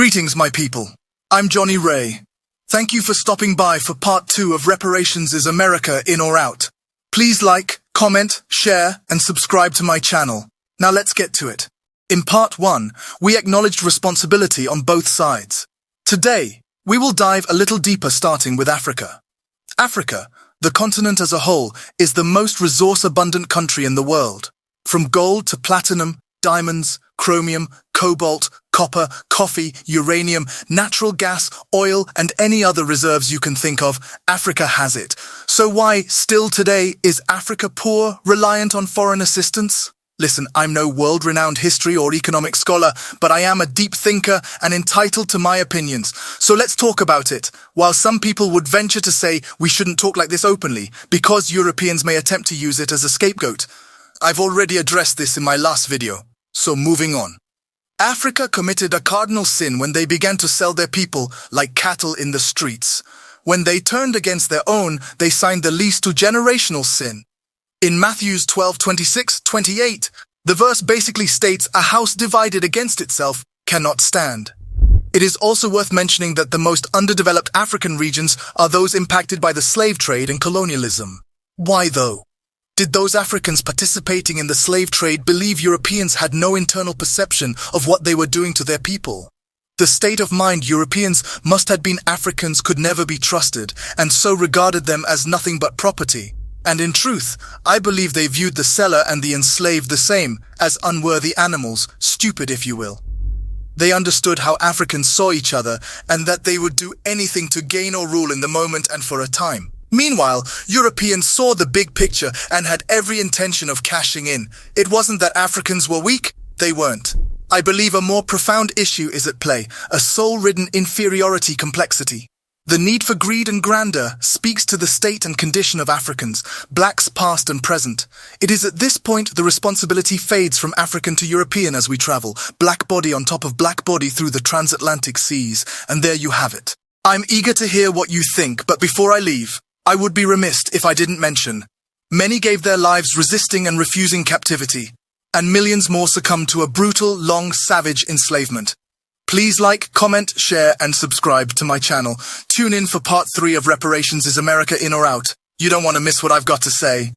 Greetings, my people. I'm Johnny Ray. Thank you for stopping by for part 2 of Reparations: Is America In or Out? Please like, comment, share, and subscribe to my channel. Now let's get to it. In part 1, we acknowledged responsibility on both sides. Today, we will dive a little deeper, starting with Africa. Africa, the continent as a whole, is the most resource-abundant country in the world. From gold to platinum, diamonds, chromium, cobalt, copper, coffee, uranium, natural gas, oil, and any other reserves you can think of, Africa has it. So why, still today, is Africa poor, reliant on foreign assistance? Listen, I'm no world-renowned history or economic scholar, but I am a deep thinker and entitled to my opinions. So let's talk about it. While some people would venture to say we shouldn't talk like this openly, because Europeans may attempt to use it as a scapegoat. I've already addressed this in my last video. So moving on. Africa committed a cardinal sin when they began to sell their people like cattle in the streets. When they turned against their own, they signed the lease to generational sin. In Matthews 12:26-28, the verse basically states a house divided against itself cannot stand. It is also worth mentioning that the most underdeveloped African regions are those impacted by the slave trade and colonialism. Why though? Did those Africans participating in the slave trade believe Europeans had no internal perception of what they were doing to their people? The state of mind Europeans must have been Africans could never be trusted, and so regarded them as nothing but property. And in truth, I believe they viewed the seller and the enslaved the same, as unworthy animals, stupid if you will. They understood how Africans saw each other, and that they would do anything to gain or rule in the moment and for a time. Meanwhile, Europeans saw the big picture and had every intention of cashing in. It wasn't that Africans were weak, they weren't. I believe a more profound issue is at play, a soul-ridden inferiority complexity. The need for greed and grandeur speaks to the state and condition of Africans, blacks past and present. It is at this point the responsibility fades from African to European as we travel, black body on top of black body through the transatlantic seas, and there you have it. I'm eager to hear what you think, but before I leave, I would be remiss if I didn't mention, many gave their lives resisting and refusing captivity, and millions more succumbed to a brutal, long, savage enslavement. Please like, comment, share, and subscribe to my channel. Tune in for part 3 of Reparations: Is America In or Out? You don't want to miss what I've got to say.